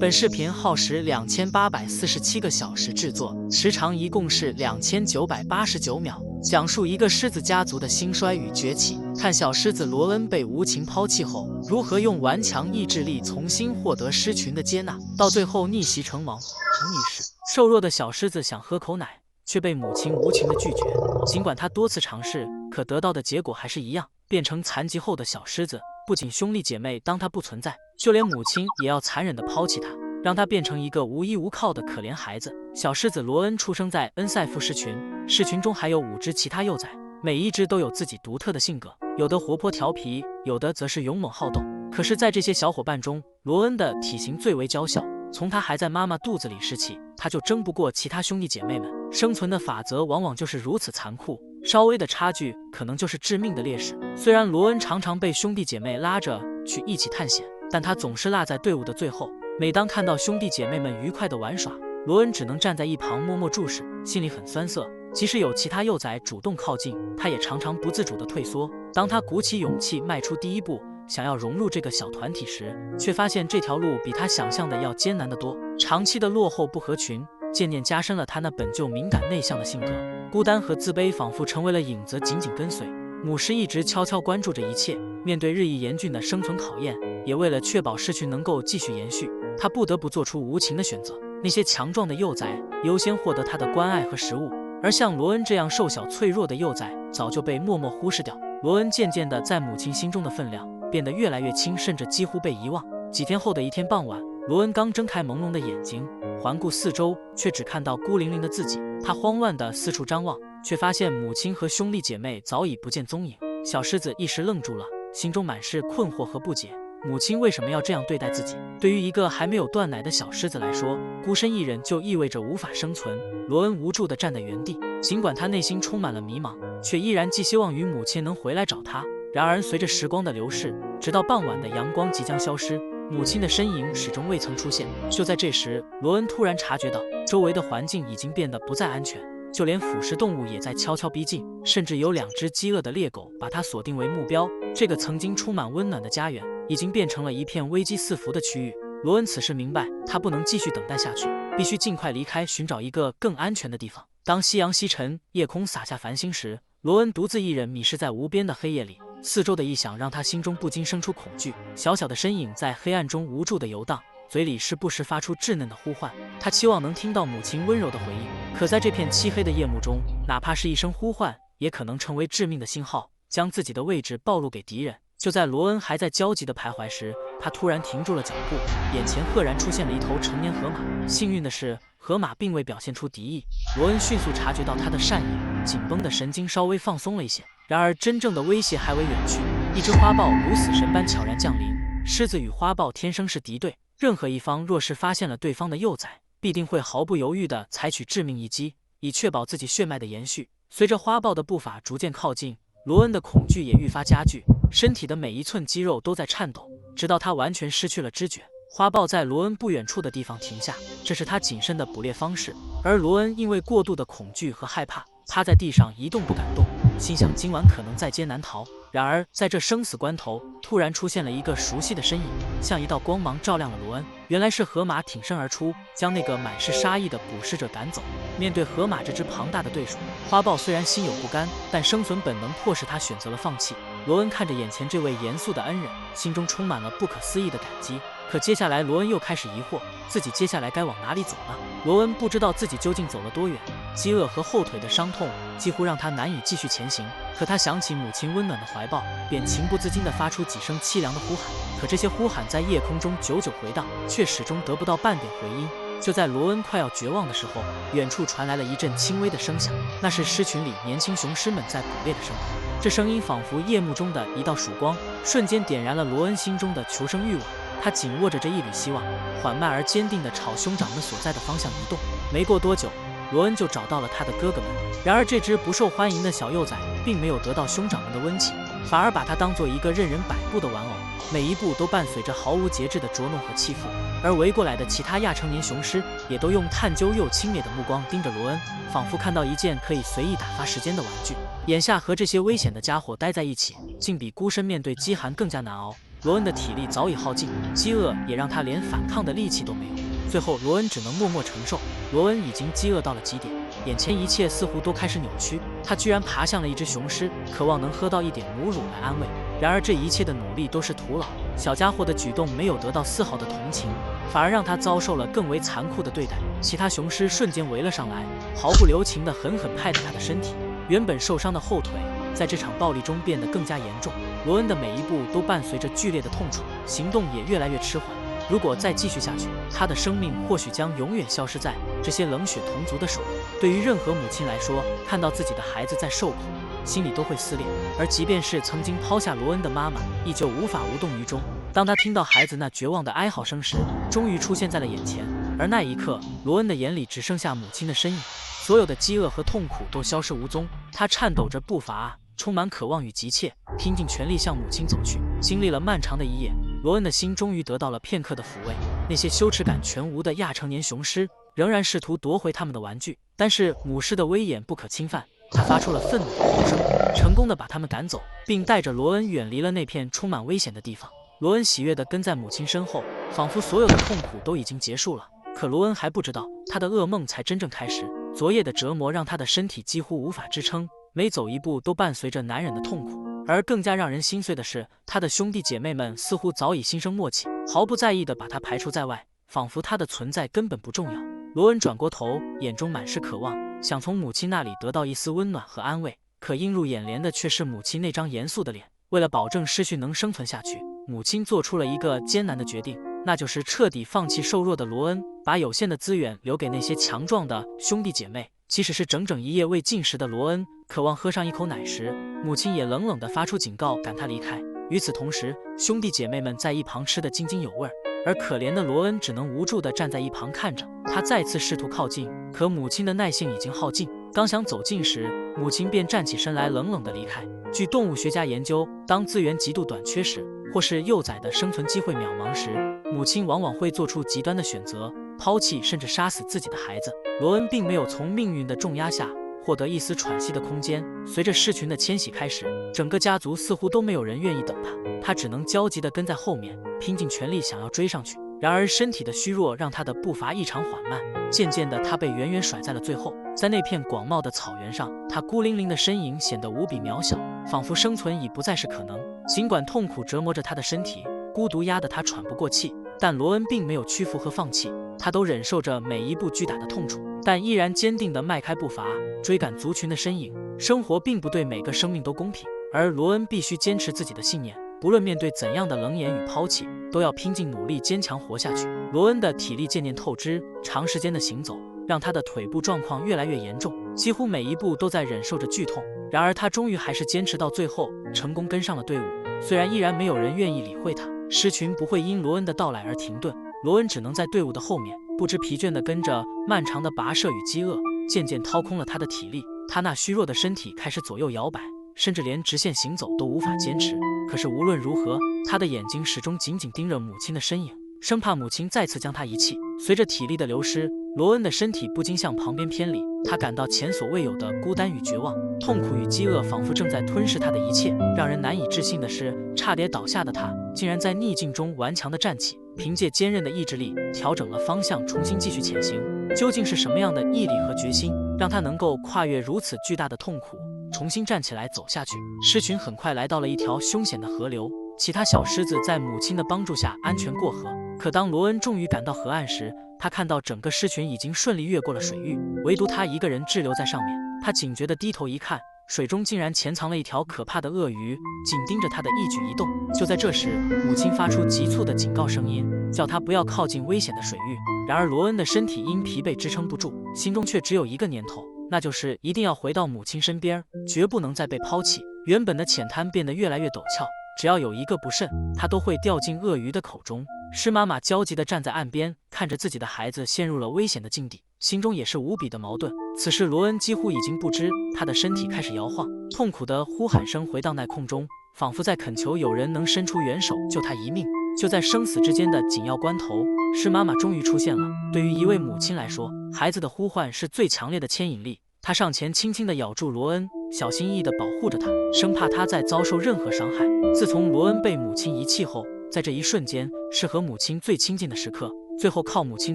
本视频耗时2847个小时制作，时长一共是2989秒，讲述一个狮子家族的兴衰与崛起，看小狮子罗恩被无情抛弃后，如何用顽强意志力重新获得狮群的接纳，到最后逆袭成王。成迷时，瘦弱的小狮子想喝口奶，却被母亲无情的拒绝。尽管他多次尝试，可得到的结果还是一样，变成残疾后的小狮子。不仅兄弟姐妹当他不存在，就连母亲也要残忍地抛弃他，让他变成一个无依无靠的可怜孩子。小狮子罗恩出生在恩塞夫狮群，狮群中还有5只其他幼崽，每一只都有自己独特的性格，有的活泼调皮，有的则是勇猛好动。可是，在这些小伙伴中，罗恩的体型最为娇小。从他还在妈妈肚子里时起，他就争不过其他兄弟姐妹们。生存的法则往往就是如此残酷，稍微的差距可能就是致命的劣势。虽然罗恩常常被兄弟姐妹拉着去一起探险，但他总是落在队伍的最后。每当看到兄弟姐妹们愉快的玩耍，罗恩只能站在一旁默默注视，心里很酸涩。即使有其他幼崽主动靠近，他也常常不自主地退缩。当他鼓起勇气迈出第一步，想要融入这个小团体时，却发现这条路比他想象的要艰难得多。长期的落后不合群，渐渐加深了他那本就敏感内向的性格。孤单和自卑仿佛成为了影子，紧紧跟随。母狮一直悄悄关注着一切，面对日益严峻的生存考验，也为了确保狮群能够继续延续，他不得不做出无情的选择。那些强壮的幼崽优先获得他的关爱和食物，而像罗恩这样瘦小脆弱的幼崽早就被默默忽视掉。罗恩渐渐地在母亲心中的分量变得越来越轻，甚至几乎被遗忘。几天后的一天傍晚，罗恩刚睁开朦胧的眼睛，环顾四周，却只看到孤零零的自己。他慌乱地四处张望，却发现母亲和兄弟姐妹早已不见踪影。小狮子一时愣住了，心中满是困惑和不解。母亲为什么要这样对待自己？对于一个还没有断奶的小狮子来说，孤身一人就意味着无法生存。罗恩无助地站在原地，尽管他内心充满了迷茫，却依然寄希望于母亲能回来找他。然而随着时光的流逝，直到傍晚的阳光即将消失，母亲的身影始终未曾出现。就在这时，罗恩突然察觉到周围的环境已经变得不再安全，就连腐食动物也在悄悄逼近，甚至有2只饥饿的猎狗把他锁定为目标。这个曾经充满温暖的家园已经变成了一片危机四伏的区域。罗恩此时明白，他不能继续等待下去，必须尽快离开，寻找一个更安全的地方。当夕阳西沉，夜空洒下繁星时，罗恩独自一人迷失在无边的黑夜里。四周的异响让他心中不禁生出恐惧，小小的身影在黑暗中无助地游荡，嘴里是不时发出稚嫩的呼唤。他期望能听到母亲温柔的回应，可在这片漆黑的夜幕中，哪怕是一声呼唤，也可能成为致命的信号，将自己的位置暴露给敌人。就在罗恩还在焦急的徘徊时，他突然停住了脚步，眼前赫然出现了一头成年河马。幸运的是，河马并未表现出敌意。罗恩迅速察觉到他的善意，紧绷的神经稍微放松了一些。然而真正的威胁还未远去，一只花豹如死神般悄然降临。狮子与花豹天生是敌对，任何一方若是发现了对方的幼崽，必定会毫不犹豫地采取致命一击，以确保自己血脉的延续。随着花豹的步伐逐渐靠近，罗恩的恐惧也愈发加剧，身体的每一寸肌肉都在颤抖，直到他完全失去了知觉。花豹在罗恩不远处的地方停下，这是他谨慎的捕猎方式。而罗恩因为过度的恐惧和害怕，趴在地上一动不敢动，心想今晚可能在劫难逃。然而在这生死关头，突然出现了一个熟悉的身影，像一道光芒照亮了罗恩。原来是河马挺身而出，将那个满是杀意的捕食者赶走。面对河马这只庞大的对手，花豹虽然心有不甘，但生存本能迫使他选择了放弃。罗恩看着眼前这位严肃的恩人，心中充满了不可思议的感激。可接下来罗恩又开始疑惑，自己接下来该往哪里走呢？罗恩不知道自己究竟走了多远，饥饿和后腿的伤痛几乎让他难以继续前行。可他想起母亲温暖的怀抱，便情不自禁地发出几声凄凉的呼喊。可这些呼喊在夜空中久久回荡，却始终得不到半点回音。就在罗恩快要绝望的时候，远处传来了一阵轻微的声响，那是狮群里年轻雄狮们在捕猎的声音。这声音仿佛夜幕中的一道曙光，瞬间点燃了罗恩心中的求生欲望。他紧握着这一缕希望，缓慢而坚定地朝兄长们所在的方向移动。没过多久，罗恩就找到了他的哥哥们。然而这只不受欢迎的小幼崽并没有得到兄长们的温情，反而把他当做一个任人摆布的玩偶，每一步都伴随着毫无节制的捉弄和欺负。而围过来的其他亚成年雄狮也都用探究又轻蔑的目光盯着罗恩，仿佛看到一件可以随意打发时间的玩具。眼下和这些危险的家伙待在一起，竟比孤身面对饥寒更加难熬。罗恩的体力早已耗尽，饥饿也让他连反抗的力气都没有。最后，罗恩只能默默承受。罗恩已经饥饿到了极点，眼前一切似乎都开始扭曲。他居然爬向了一只雄狮，渴望能喝到一点母乳来安慰。然而，这一切的努力都是徒劳。小家伙的举动没有得到丝毫的同情，反而让他遭受了更为残酷的对待。其他雄狮瞬间围了上来，毫不留情地狠狠拍着他的身体。原本受伤的后腿，在这场暴力中变得更加严重。罗恩的每一步都伴随着剧烈的痛楚，行动也越来越迟缓。如果再继续下去，他的生命或许将永远消失在这些冷血同族的手里。对于任何母亲来说，看到自己的孩子在受苦，心里都会撕裂。而即便是曾经抛下罗恩的妈妈，依旧无法无动于衷。当他听到孩子那绝望的哀嚎声时，终于出现在了眼前。而那一刻，罗恩的眼里只剩下母亲的身影，所有的饥饿和痛苦都消失无踪。他颤抖着步伐，充满渴望与急切，拼尽全力向母亲走去。经历了漫长的一夜，罗恩的心终于得到了片刻的抚慰。那些羞耻感全无的亚成年雄狮仍然试图夺回他们的玩具，但是母狮的威严不可侵犯。他发出了愤怒的吼声，成功的把他们赶走，并带着罗恩远离了那片充满危险的地方。罗恩喜悦地跟在母亲身后，仿佛所有的痛苦都已经结束了。可罗恩还不知道，他的噩梦才真正开始。昨夜的折磨让他的身体几乎无法支撑，每走一步都伴随着难忍的痛苦。而更加让人心碎的是，他的兄弟姐妹们似乎早已心生默契，毫不在意地把他排除在外，仿佛他的存在根本不重要。罗恩转过头，眼中满是渴望，想从母亲那里得到一丝温暖和安慰，可映入眼帘的却是母亲那张严肃的脸。为了保证狮群能生存下去，母亲做出了一个艰难的决定，那就是彻底放弃瘦弱的罗恩，把有限的资源留给那些强壮的兄弟姐妹。即使是整整一夜未进食的罗恩，渴望喝上一口奶时，母亲也冷冷地发出警告，赶他离开。与此同时，兄弟姐妹们在一旁吃得津津有味，而可怜的罗恩只能无助地站在一旁看着。他再次试图靠近，可母亲的耐性已经耗尽，刚想走近时，母亲便站起身来，冷冷地离开。据动物学家研究，当资源极度短缺时，或是幼崽的生存机会渺茫时，母亲往往会做出极端的选择，抛弃甚至杀死自己的孩子。罗恩并没有从命运的重压下获得一丝喘息的空间。随着狮群的迁徙开始，整个家族似乎都没有人愿意等他，他只能焦急地跟在后面，拼尽全力想要追上去。然而身体的虚弱让他的步伐异常缓慢，渐渐的他被远远甩在了最后。在那片广袤的草原上，他孤零零的身影显得无比渺小，仿佛生存已不再是可能。尽管痛苦折磨着他的身体，孤独压得他喘不过气，但罗恩并没有屈服和放弃，他都忍受着每一步巨大的痛楚，但依然坚定地迈开步伐，追赶族群的身影。生活并不对每个生命都公平，而罗恩必须坚持自己的信念，不论面对怎样的冷眼与抛弃，都要拼尽努力坚强活下去。罗恩的体力渐渐透支，长时间的行走让他的腿部状况越来越严重，几乎每一步都在忍受着剧痛。然而他终于还是坚持到最后，成功跟上了队伍。虽然依然没有人愿意理会他，狮群不会因罗恩的到来而停顿，罗恩只能在队伍的后面不知疲倦地跟着。漫长的跋涉与饥饿渐渐掏空了他的体力，他那虚弱的身体开始左右摇摆，甚至连直线行走都无法坚持。可是无论如何，他的眼睛始终紧紧盯着母亲的身影，生怕母亲再次将他遗弃。随着体力的流失，罗恩的身体不禁向旁边偏离，他感到前所未有的孤单与绝望，痛苦与饥饿仿佛正在吞噬他的一切。让人难以置信的是，差点倒下的他竟然在逆境中顽强地站起，凭借坚韧的意志力调整了方向，重新继续前行。究竟是什么样的毅力和决心，让他能够跨越如此巨大的痛苦，重新站起来走下去？狮群很快来到了一条凶险的河流，其他小狮子在母亲的帮助下安全过河。可当罗恩终于赶到河岸时，他看到整个狮群已经顺利越过了水域，唯独他一个人滞留在上面。他警觉地低头一看，水中竟然潜藏了一条可怕的鳄鱼，紧盯着他的一举一动。就在这时，母亲发出急促的警告声音，叫他不要靠近危险的水域。然而罗恩的身体因疲惫支撑不住，心中却只有一个念头，那就是一定要回到母亲身边，绝不能再被抛弃。原本的浅滩变得越来越陡峭，只要有一个不慎，他都会掉进鳄鱼的口中。狮妈妈焦急地站在岸边，看着自己的孩子陷入了危险的境地，心中也是无比的矛盾。此时罗恩几乎已经不知，他的身体开始摇晃，痛苦的呼喊声回荡在空中，仿佛在恳求有人能伸出援手救他一命。就在生死之间的紧要关头，狮妈妈终于出现了。对于一位母亲来说，孩子的呼唤是最强烈的牵引力。她上前轻轻地咬住罗恩，小心翼翼地保护着他，生怕他再遭受任何伤害。自从罗恩被母亲遗弃后，在这一瞬间，是和母亲最亲近的时刻。最后靠母亲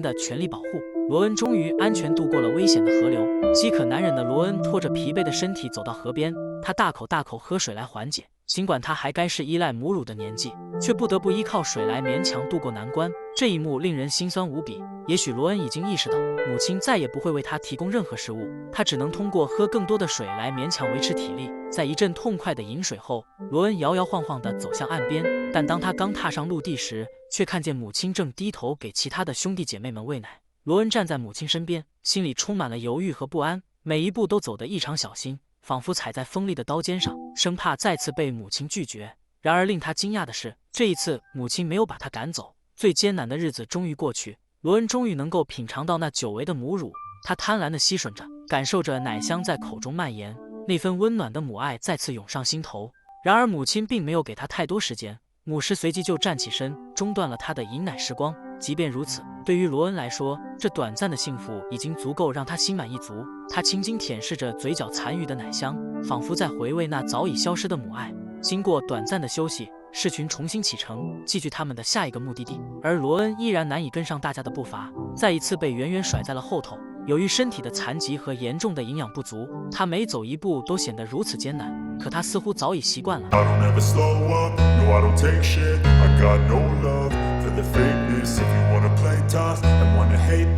的全力保护，罗恩终于安全渡过了危险的河流。饥渴难忍的罗恩拖着疲惫的身体走到河边，他大口大口喝水来缓解。尽管他还该是依赖母乳的年纪，却不得不依靠水来勉强渡过难关。这一幕令人心酸无比。也许罗恩已经意识到，母亲再也不会为他提供任何食物，他只能通过喝更多的水来勉强维持体力。在一阵痛快的饮水后，罗恩摇摇晃晃地走向岸边，但当他刚踏上陆地时，却看见母亲正低头给其他的兄弟姐妹们喂奶。罗恩站在母亲身边，心里充满了犹豫和不安，每一步都走得异常小心，仿佛踩在锋利的刀尖上，生怕再次被母亲拒绝。然而令他惊讶的是，这一次母亲没有把他赶走。最艰难的日子终于过去，罗恩终于能够品尝到那久违的母乳。他贪婪地吸吮着，感受着奶香在口中蔓延，那份温暖的母爱再次涌上心头。然而母亲并没有给他太多时间，母狮随即就站起身，中断了他的饮奶时光。即便如此，对于罗恩来说，这短暂的幸福已经足够让他心满意足。他轻轻舔舐着嘴角残余的奶香，仿佛在回味那早已消失的母爱。经过短暂的休息，狮群重新启程，继续他们的下一个目的地。而罗恩依然难以跟上大家的步伐，再一次被远远甩在了后头。由于身体的残疾和严重的营养不足，他每走一步都显得如此艰难。可他似乎早已习惯了。I don't ever slow up, no I don't take shit I got no love for the fakeness If you wanna play tough and wanna hate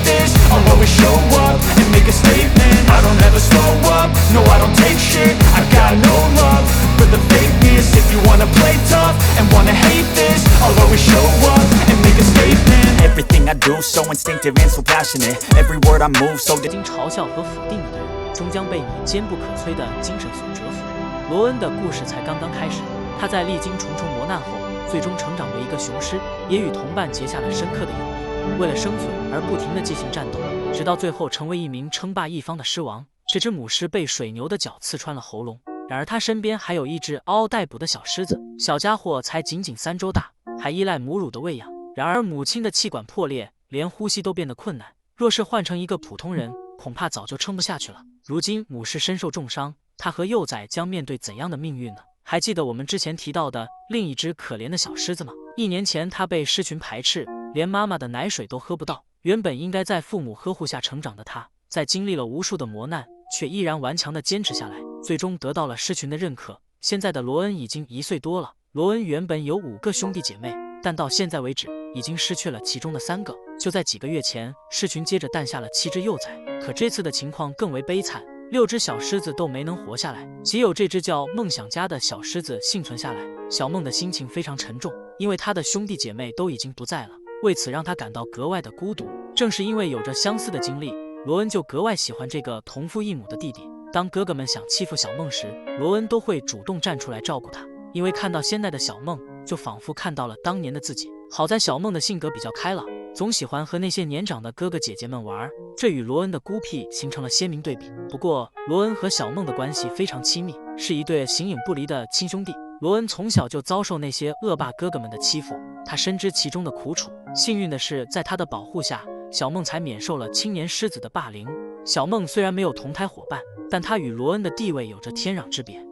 this I'll always show up and make a statement I don't ever slow up, no I don't take shit I got no love for the fakeness If you wanna play tough and wanna hate this I'll always show up and make a statement Everything I do so instinctive and so passionate Every word I move so 经嘲笑和否定你的人，终将被你坚不可摧的精神所折服。罗恩的故事才刚刚开始，他在历经重重磨难后，最终成长为一个雄狮，也与同伴结下了深刻的友谊。为了生存而不停地进行战斗，直到最后成为一名称霸一方的狮王。这只母狮被水牛的角刺穿了喉咙，然而他身边还有一只嗷嗷待哺的小狮子，小家伙才仅仅3周大，还依赖母乳的喂养。然而母亲的气管破裂，连呼吸都变得困难，若是换成一个普通人，恐怕早就撑不下去了。如今母狮身受重伤，他和幼崽将面对怎样的命运呢？还记得我们之前提到的另一只可怜的小狮子吗？1年前，它被狮群排斥，连妈妈的奶水都喝不到。原本应该在父母呵护下成长的它，在经历了无数的磨难，却依然顽强地坚持下来，最终得到了狮群的认可。现在的罗恩已经1岁多了。罗恩原本有5个兄弟姐妹，但到现在为止，已经失去了其中的3个。就在几个月前，狮群接着诞下了7只幼崽，可这次的情况更为悲惨。6只小狮子都没能活下来，仅有这只叫梦想家的小狮子幸存下来。小梦的心情非常沉重，因为她的兄弟姐妹都已经不在了，为此让她感到格外的孤独。正是因为有着相似的经历，罗恩就格外喜欢这个同父异母的弟弟。当哥哥们想欺负小梦时，罗恩都会主动站出来照顾他，因为看到现在的小梦，就仿佛看到了当年的自己。好在小梦的性格比较开朗，总喜欢和那些年长的哥哥姐姐们玩，这与罗恩的孤僻形成了鲜明对比。不过，罗恩和小梦的关系非常亲密，是一对形影不离的亲兄弟。罗恩从小就遭受那些恶霸哥哥们的欺负，他深知其中的苦楚。幸运的是，在他的保护下，小梦才免受了青年狮子的霸凌。小梦虽然没有同胎伙伴，但他与罗恩的地位有着天壤之别。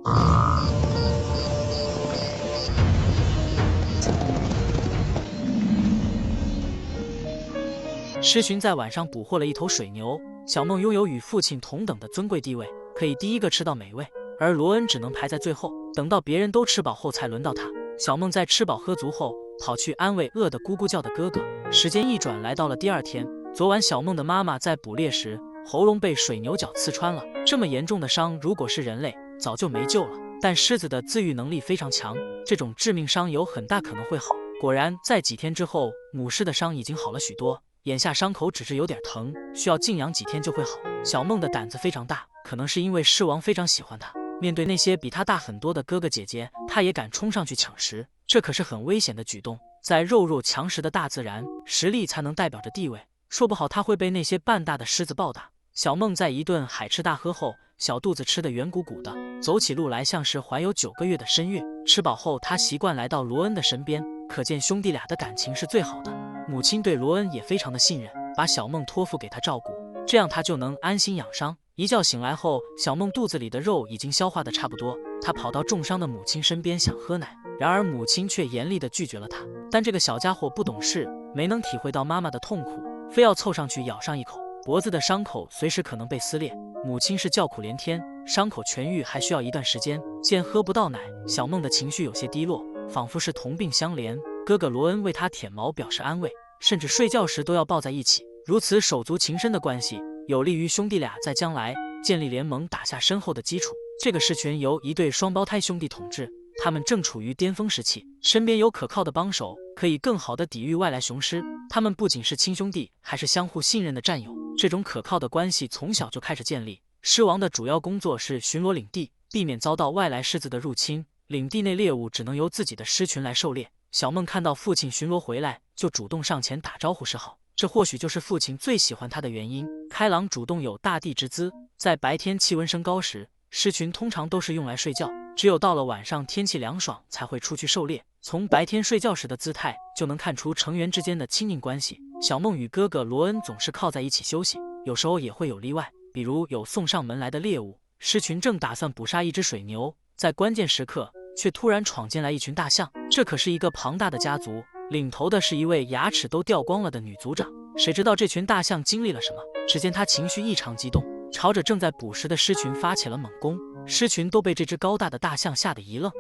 狮群在晚上捕获了一头水牛，小梦拥有与父亲同等的尊贵地位，可以第一个吃到美味，而罗恩只能排在最后，等到别人都吃饱后才轮到他。小梦在吃饱喝足后，跑去安慰饿得咕咕叫的哥哥。时间一转，来到了第2天，昨晚小梦的妈妈在捕猎时，喉咙被水牛角刺穿了，这么严重的伤，如果是人类，早就没救了。但狮子的自愈能力非常强，这种致命伤有很大可能会好。果然，在几天之后，母狮的伤已经好了许多。眼下伤口只是有点疼，需要静养几天就会好。小梦的胆子非常大，可能是因为狮王非常喜欢他。面对那些比他大很多的哥哥姐姐，他也敢冲上去抢食，这可是很危险的举动。在弱肉强食的大自然，实力才能代表着地位，说不好他会被那些半大的狮子暴打。小梦在一顿海吃大喝后，小肚子吃得圆鼓鼓的，走起路来像是怀有9个月的身孕。吃饱后，他习惯来到罗恩的身边，可见兄弟俩的感情是最好的。母亲对罗恩也非常的信任，把小梦托付给他照顾，这样他就能安心养伤。一觉醒来后，小梦肚子里的肉已经消化的差不多，他跑到重伤的母亲身边想喝奶，然而母亲却严厉地拒绝了他。但这个小家伙不懂事，没能体会到妈妈的痛苦，非要凑上去咬上一口，脖子的伤口随时可能被撕裂。母亲是叫苦连天，伤口痊愈还需要一段时间。见喝不到奶，小梦的情绪有些低落，仿佛是同病相怜。哥哥罗恩为他舔毛表示安慰，甚至睡觉时都要抱在一起。如此手足情深的关系，有利于兄弟俩在将来建立联盟，打下深厚的基础。这个狮群由一对双胞胎兄弟统治，他们正处于巅峰时期，身边有可靠的帮手，可以更好地抵御外来雄狮。他们不仅是亲兄弟，还是相互信任的战友。这种可靠的关系从小就开始建立。狮王的主要工作是巡逻领地，避免遭到外来狮子的入侵。领地内猎物只能由自己的狮群来狩猎。小梦看到父亲巡逻回来，就主动上前打招呼示好，这或许就是父亲最喜欢他的原因。开朗主动有大地之姿，在白天气温升高时，狮群通常都是用来睡觉，只有到了晚上天气凉爽才会出去狩猎。从白天睡觉时的姿态就能看出成员之间的亲近关系。小梦与哥哥罗恩总是靠在一起休息，有时候也会有例外，比如有送上门来的猎物，狮群正打算捕杀一只水牛，在关键时刻却突然闯进来一群大象。这可是一个庞大的家族，领头的是一位牙齿都掉光了的女族长。谁知道这群大象经历了什么？只见她情绪异常激动，朝着正在捕食的狮群发起了猛攻。狮群都被这只高大的大象吓得一愣。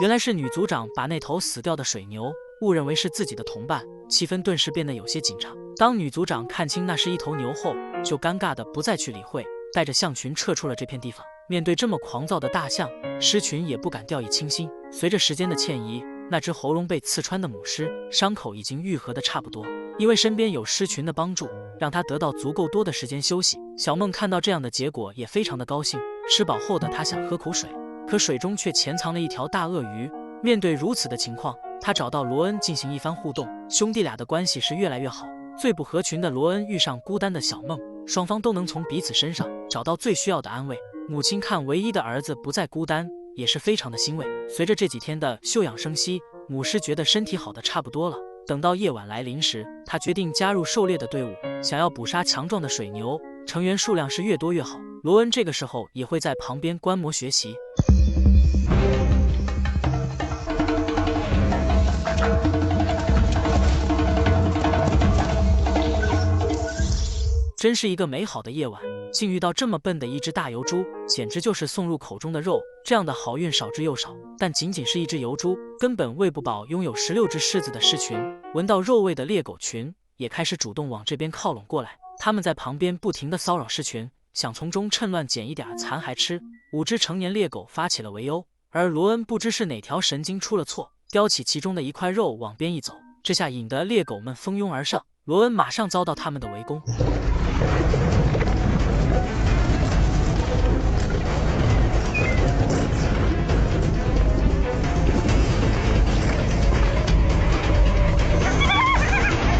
原来是女族长把那头死掉的水牛误认为是自己的同伴，气氛顿时变得有些紧张。当女族长看清那是一头牛后，就尴尬的不再去理会，带着象群撤出了这片地方。面对这么狂躁的大象，狮群也不敢掉以轻心。随着时间的迁移，那只喉咙被刺穿的母狮伤口已经愈合的差不多，因为身边有狮群的帮助，让它得到足够多的时间休息。小梦看到这样的结果也非常的高兴。吃饱后的她想喝口水，可水中却潜藏了一条大鳄鱼。面对如此的情况，他找到罗恩进行一番互动，兄弟俩的关系是越来越好。最不合群的罗恩遇上孤单的小梦，双方都能从彼此身上找到最需要的安慰。母亲看唯一的儿子不再孤单，也是非常的欣慰。随着这几天的休养生息，母狮觉得身体好的差不多了。等到夜晚来临时，他决定加入狩猎的队伍，想要捕杀强壮的水牛，成员数量是越多越好。罗恩这个时候也会在旁边观摩学习。真是一个美好的夜晚，竟遇到这么笨的一只大油猪，简直就是送入口中的肉。这样的好运少之又少，但仅仅是一只油猪，根本喂不饱拥有16只狮子的狮群。闻到肉味的猎狗群也开始主动往这边靠拢过来，他们在旁边不停地骚扰狮群，想从中趁乱捡一点残骸吃。5只成年猎狗发起了围殴，而罗恩不知是哪条神经出了错，叼起其中的一块肉往边一走，这下引得猎狗们蜂拥而上，罗恩马上遭到他们的围攻。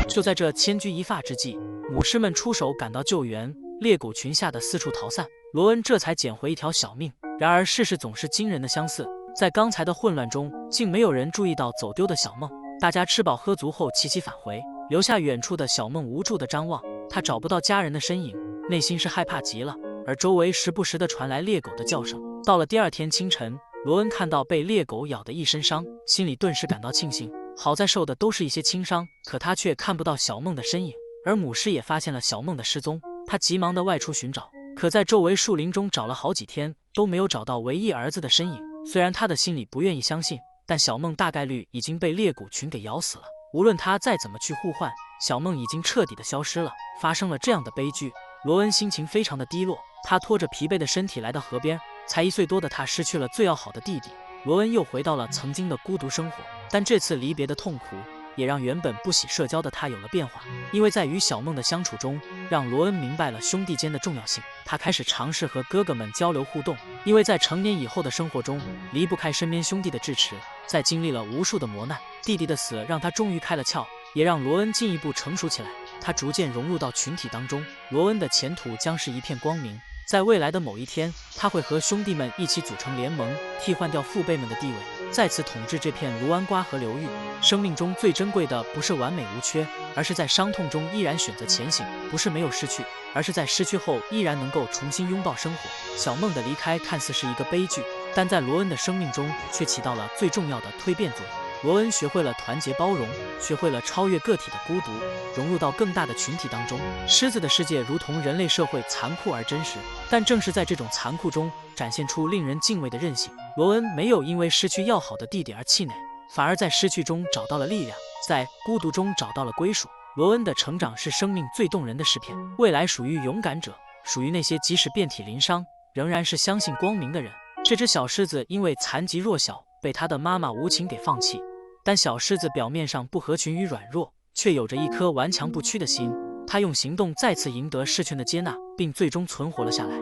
就在这千钧一发之际，母狮们出手赶到救援，猎狗群吓得四处逃散，罗恩这才捡回一条小命。然而事实总是惊人的相似，在刚才的混乱中，竟没有人注意到走丢的小梦。大家吃饱喝足后齐齐返回，留下远处的小梦无助地张望，他找不到家人的身影，内心是害怕极了。而周围时不时地传来猎狗的叫声。到了第二天清晨，罗恩看到被猎狗咬得一身伤，心里顿时感到庆幸。好在受的都是一些轻伤，可他却看不到小梦的身影。而母狮也发现了小梦的失踪，他急忙地外出寻找，可在周围树林中找了好几天，都没有找到唯一儿子的身影。虽然他的心里不愿意相信，但小梦大概率已经被猎狗群给咬死了。无论他再怎么去呼唤，小梦已经彻底的消失了。发生了这样的悲剧，罗恩心情非常的低落，他拖着疲惫的身体来到河边。才1岁多的他失去了最要好的弟弟，罗恩又回到了曾经的孤独生活。但这次离别的痛苦也让原本不喜社交的他有了变化，因为在与小梦的相处中，让罗恩明白了兄弟间的重要性。他开始尝试和哥哥们交流互动，因为在成年以后的生活中，离不开身边兄弟的支持。在经历了无数的磨难，弟弟的死让他终于开了窍，也让罗恩进一步成熟起来。他逐渐融入到群体当中，罗恩的前途将是一片光明。在未来的某一天，他会和兄弟们一起组成联盟，替换掉父辈们的地位，再次统治这片卢湾瓜河流域。生命中最珍贵的不是完美无缺，而是在伤痛中依然选择前行；不是没有失去，而是在失去后依然能够重新拥抱生活。小梦的离开看似是一个悲剧，但在罗恩的生命中却起到了最重要的蜕变作用。罗恩学会了团结包容，学会了超越个体的孤独，融入到更大的群体当中。狮子的世界如同人类社会残酷而真实，但正是在这种残酷中展现出令人敬畏的韧性。罗恩没有因为失去要好的弟弟而气馁，反而在失去中找到了力量，在孤独中找到了归属。罗恩的成长是生命最动人的诗篇，未来属于勇敢者，属于那些即使遍体鳞伤，仍然是相信光明的人。这只小狮子因为残疾弱小，被他的妈妈无情给放弃，但小狮子表面上不合群与软弱，却有着一颗顽强不屈的心。他用行动再次赢得狮群的接纳，并最终存活了下来。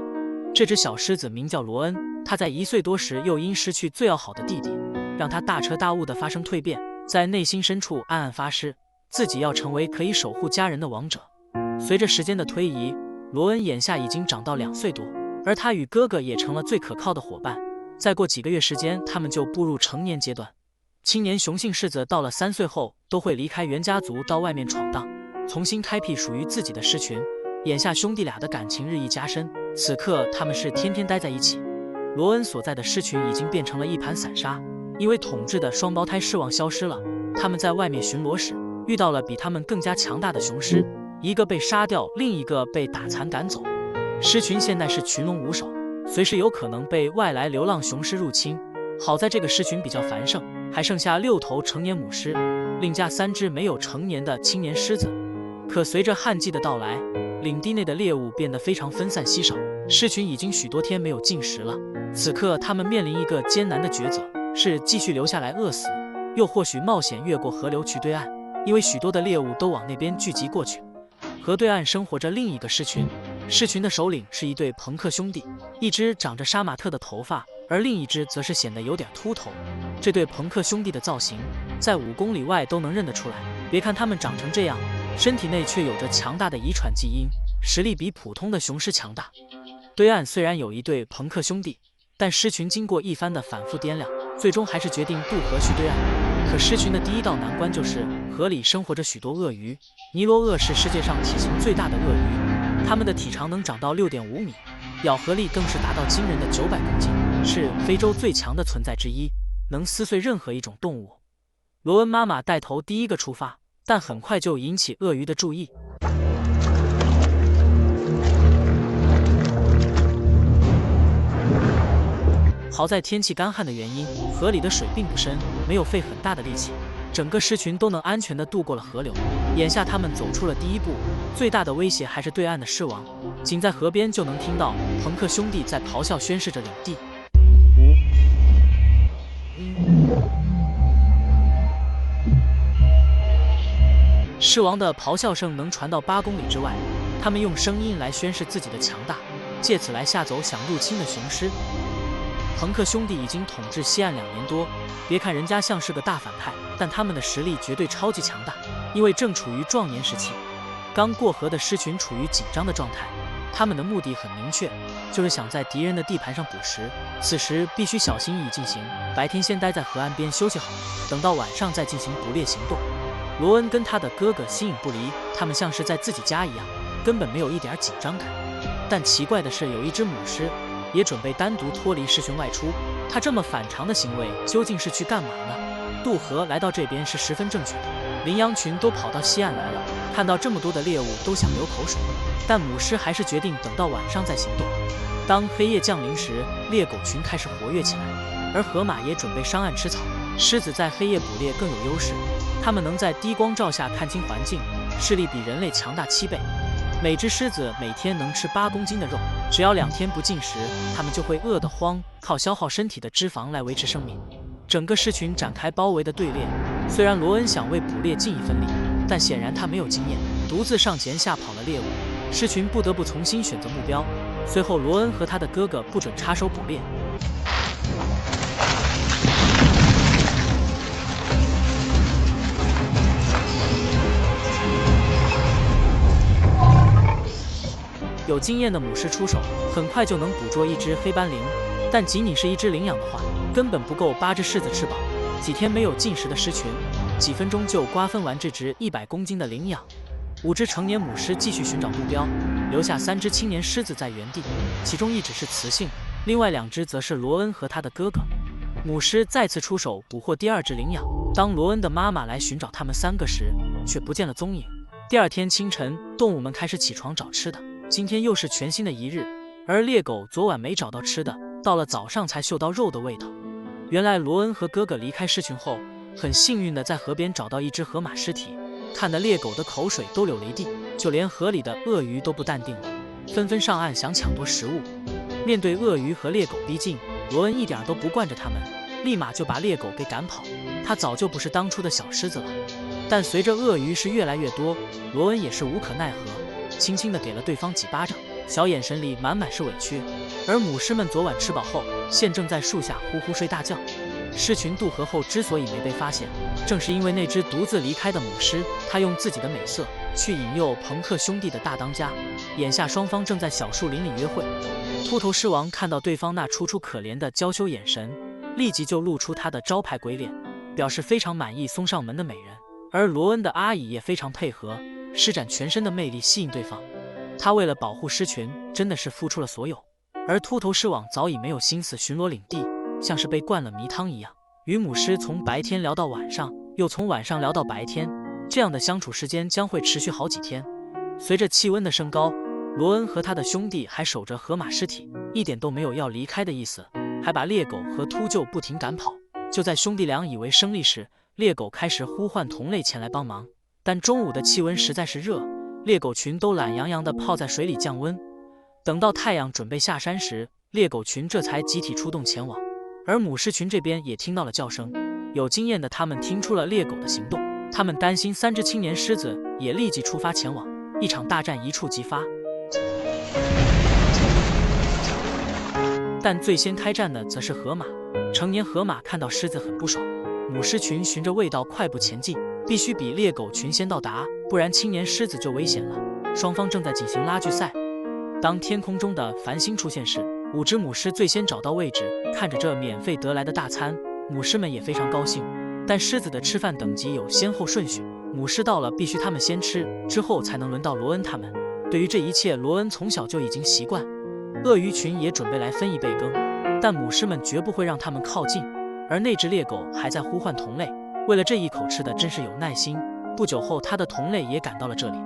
这只小狮子名叫罗恩，他在1岁多时又因失去最要好的弟弟，让他大彻大悟地发生蜕变，在内心深处暗暗发誓，自己要成为可以守护家人的王者。随着时间的推移，罗恩眼下已经长到2岁多，而他与哥哥也成了最可靠的伙伴。再过几个月时间，他们就步入成年阶段。青年雄性狮子到了3岁后，都会离开原家族到外面闯荡，重新开辟属于自己的狮群。眼下兄弟俩的感情日益加深，此刻他们是天天待在一起。罗恩所在的狮群已经变成了一盘散沙，因为统治的双胞胎狮王消失了。他们在外面巡逻时，遇到了比他们更加强大的雄狮，一个被杀掉，另一个被打残赶走。狮群现在是群龙无首，随时有可能被外来流浪雄狮入侵。好在这个狮群比较繁盛，还剩下6头成年母狮，另加3只没有成年的青年狮子。可随着旱季的到来，领地内的猎物变得非常分散稀少，狮群已经许多天没有进食了。此刻他们面临一个艰难的抉择，是继续留下来饿死，又或许冒险越过河流去对岸，因为许多的猎物都往那边聚集过去。河对岸生活着另一个狮群，狮群的首领是一对朋克兄弟，一只长着杀马特的头发，而另一只则是显得有点秃头。这对朋克兄弟的造型，在5公里外都能认得出来。别看他们长成这样，身体内却有着强大的遗传基因，实力比普通的雄狮强大。对岸虽然有一对朋克兄弟，但狮群经过一番的反复掂量，最终还是决定渡河去对岸。可狮群的第一道难关就是河里生活着许多鳄鱼。尼罗鳄是世界上体型最大的鳄鱼，它们的体长能长到6.5米，咬合力更是达到惊人的900公斤，是非洲最强的存在之一，能撕碎任何一种动物。罗恩妈妈带头第一个出发，但很快就引起鳄鱼的注意。好在天气干旱的原因，河里的水并不深，没有费很大的力气，整个狮群都能安全地渡过了河流。眼下他们走出了第一步，最大的威胁还是对岸的狮王。仅在河边就能听到朋克兄弟在咆哮宣示着领地。狮王的咆哮声能传到8公里之外，他们用声音来宣示自己的强大，借此来吓走想入侵的雄狮。朋克兄弟已经统治西岸2年多，别看人家像是个大反派，但他们的实力绝对超级强大，因为正处于壮年时期。刚过河的狮群处于紧张的状态，他们的目的很明确，就是想在敌人的地盘上捕食，此时必须小心翼翼进行，白天先待在河岸边休息好，等到晚上再进行捕猎行动。罗恩跟他的哥哥形影不离，他们像是在自己家一样，根本没有一点紧张感。但奇怪的是，有一只母狮也准备单独脱离狮群外出。他这么反常的行为究竟是去干嘛呢？渡河来到这边是十分正确的，羚羊群都跑到西岸来了，看到这么多的猎物都想流口水，但母狮还是决定等到晚上再行动。当黑夜降临时，猎狗群开始活跃起来，而河马也准备上岸吃草。狮子在黑夜捕猎更有优势，它们能在低光照下看清环境，视力比人类强大7倍。每只狮子每天能吃8公斤的肉，只要2天不进食，它们就会饿得慌，靠消耗身体的脂肪来维持生命。整个狮群展开包围的队列，虽然罗恩想为捕猎尽一份力，但显然他没有经验，独自上前吓跑了猎物。狮群不得不重新选择目标。随后，罗恩和他的哥哥不准插手捕猎。有经验的母狮出手，很快就能捕捉一只黑斑羚，但仅仅是一只羚羊的话，根本不够8只狮子吃饱。几天没有进食的狮群，几分钟就瓜分完这只100公斤的羚羊。5只成年母狮继续寻找目标，留下3只青年狮子在原地，其中1只是雌性，另外2只则是罗恩和他的哥哥。母狮再次出手捕获第2只羚羊。当罗恩的妈妈来寻找他们3个时，却不见了踪影。第2天清晨，动物们开始起床找吃的。今天又是全新的一日，而猎狗昨晚没找到吃的，到了早上才嗅到肉的味道。原来罗恩和哥哥离开狮群后，很幸运的在河边找到一只河马尸体，看得猎狗的口水都流了一地，就连河里的鳄鱼都不淡定了，纷纷上岸想抢夺食物。面对鳄鱼和猎狗逼近，罗恩一点都不惯着他们，立马就把猎狗给赶跑。他早就不是当初的小狮子了。但随着鳄鱼是越来越多，罗恩也是无可奈何，轻轻地给了对方几巴掌，小眼神里满满是委屈。而母狮们昨晚吃饱后，现正在树下呼呼睡大觉。狮群渡河后之所以没被发现，正是因为那只独自离开的母狮，它用自己的美色去引诱朋克兄弟的大当家。眼下双方正在小树林里约会。秃头狮王看到对方那楚楚可怜的娇羞眼神，立即就露出他的招牌鬼脸，表示非常满意送上门的美人。而罗恩的阿姨也非常配合，施展全身的魅力吸引对方。他为了保护狮群，真的是付出了所有。而秃头狮王早已没有心思巡逻领地，像是被灌了迷汤一样，与母狮从白天聊到晚上，又从晚上聊到白天，这样的相处时间将会持续好几天。随着气温的升高，罗恩和他的兄弟还守着河马尸体，一点都没有要离开的意思，还把猎狗和秃鹫不停赶跑。就在兄弟俩以为胜利时，猎狗开始呼唤同类前来帮忙。但中午的气温实在是热，猎狗群都懒洋洋地泡在水里降温。等到太阳准备下山时，猎狗群这才集体出动前往。而母狮群这边也听到了叫声，有经验的他们听出了猎狗的行动，他们担心3只青年狮子，也立即出发前往。一场大战一触即发。但最先开战的则是河马。成年河马看到狮子很不爽，母狮群循着味道快步前进，必须比猎狗群先到达，不然青年狮子就危险了。双方正在进行拉锯赛。当天空中的繁星出现时，5只母狮最先找到位置，看着这免费得来的大餐，母狮们也非常高兴。但狮子的吃饭等级有先后顺序，母狮到了必须他们先吃，之后才能轮到罗恩他们。对于这一切，罗恩从小就已经习惯。鳄鱼群也准备来分一杯羹，但母狮们绝不会让他们靠近。而那只猎狗还在呼唤同类，为了这一口吃的真是有耐心。不久后，它的同类也赶到了这里。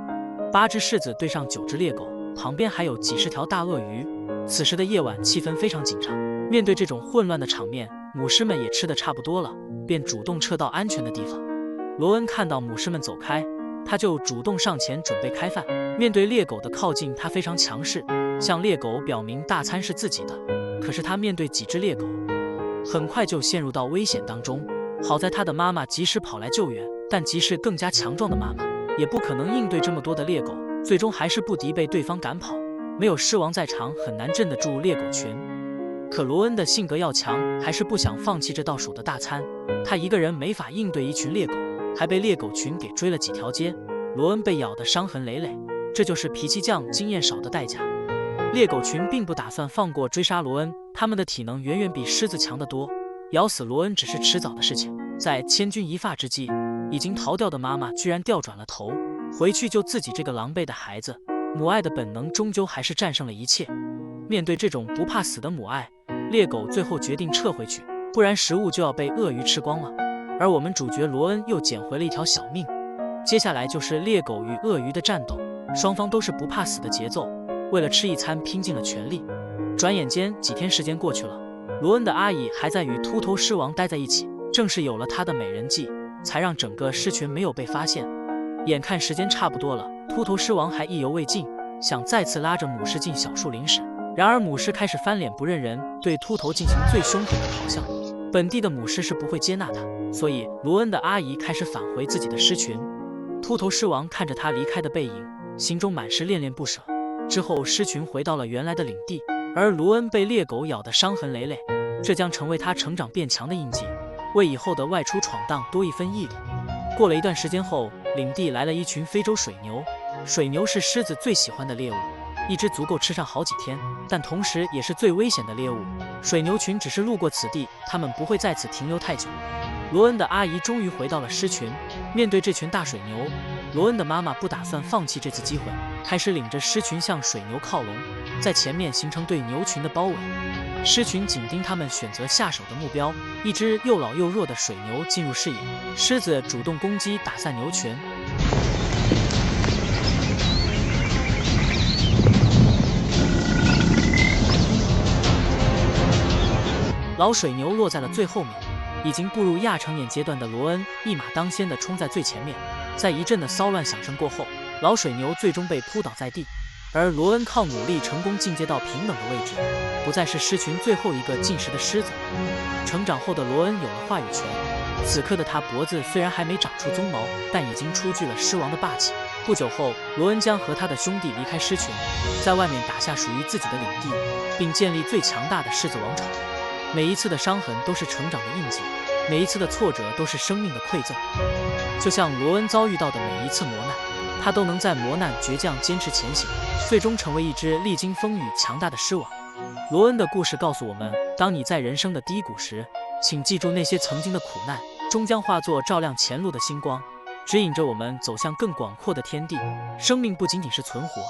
8只狮子对上9只猎狗，旁边还有几十条大鳄鱼。此时的夜晚气氛非常紧张，面对这种混乱的场面，母狮们也吃得差不多了，便主动撤到安全的地方。罗恩看到母狮们走开，他就主动上前准备开饭。面对猎狗的靠近，他非常强势，向猎狗表明大餐是自己的。可是他面对几只猎狗，很快就陷入到危险当中。好在他的妈妈及时跑来救援，但即使更加强壮的妈妈也不可能应对这么多的猎狗，最终还是不敌被对方赶跑。没有狮王在场，很难镇得住猎狗群。可罗恩的性格要强，还是不想放弃这道数的大餐。他一个人没法应对一群猎狗，还被猎狗群给追了几条街。罗恩被咬得伤痕累累，这就是脾气犟、经验少的代价。猎狗群并不打算放过追杀罗恩，他们的体能远远比狮子强得多，咬死罗恩只是迟早的事情。在千钧一发之际，已经逃掉的妈妈居然调转了头，回去救自己这个狼狈的孩子。母爱的本能终究还是战胜了一切。面对这种不怕死的母爱，猎狗最后决定撤回去，不然食物就要被鳄鱼吃光了。而我们主角罗恩又捡回了一条小命。接下来就是猎狗与鳄鱼的战斗，双方都是不怕死的节奏，为了吃一餐拼尽了全力。转眼间几天时间过去了，罗恩的阿姨还在与秃头狮王待在一起，正是有了她的美人计，才让整个狮群没有被发现。眼看时间差不多了，秃头狮王还意犹未尽，想再次拉着母狮进小树林时，然而母狮开始翻脸不认人，对秃头进行最凶狠的咆哮。本地的母狮是不会接纳他，所以罗恩的阿姨开始返回自己的狮群。秃头狮王看着他离开的背影，心中满是恋恋不舍。之后狮群回到了原来的领地，而罗恩被猎狗咬得伤痕累累，这将成为他成长变强的印记，为以后的外出闯荡多一分毅力。过了一段时间后，领地来了一群非洲水牛。水牛是狮子最喜欢的猎物，一只足够吃上好几天，但同时也是最危险的猎物。水牛群只是路过此地，它们不会在此停留太久。罗恩的阿姨终于回到了狮群，面对这群大水牛，罗恩的妈妈不打算放弃这次机会，开始领着狮群向水牛靠拢，在前面形成对牛群的包围。狮群紧盯他们选择下手的目标，一只又老又弱的水牛进入视野，狮子主动攻击，打散牛群。老水牛落在了最后面，已经步入亚成年阶段的罗恩一马当先地冲在最前面。在一阵的骚乱响声过后，老水牛最终被扑倒在地，而罗恩靠努力成功进阶到平等的位置，不再是狮群最后一个进食的狮子。成长后的罗恩有了话语权，此刻的他脖子虽然还没长出鬃毛，但已经出具了狮王的霸气。不久后，罗恩将和他的兄弟离开狮群，在外面打下属于自己的领地，并建立最强大的狮子王朝。每一次的伤痕都是成长的印记，每一次的挫折都是生命的馈赠。就像罗恩遭遇到的每一次磨难，他都能在磨难倔强坚持前行，最终成为一只历经风雨强大的狮王。罗恩的故事告诉我们，当你在人生的低谷时，请记住那些曾经的苦难终将化作照亮前路的星光，指引着我们走向更广阔的天地。生命不仅仅是存活，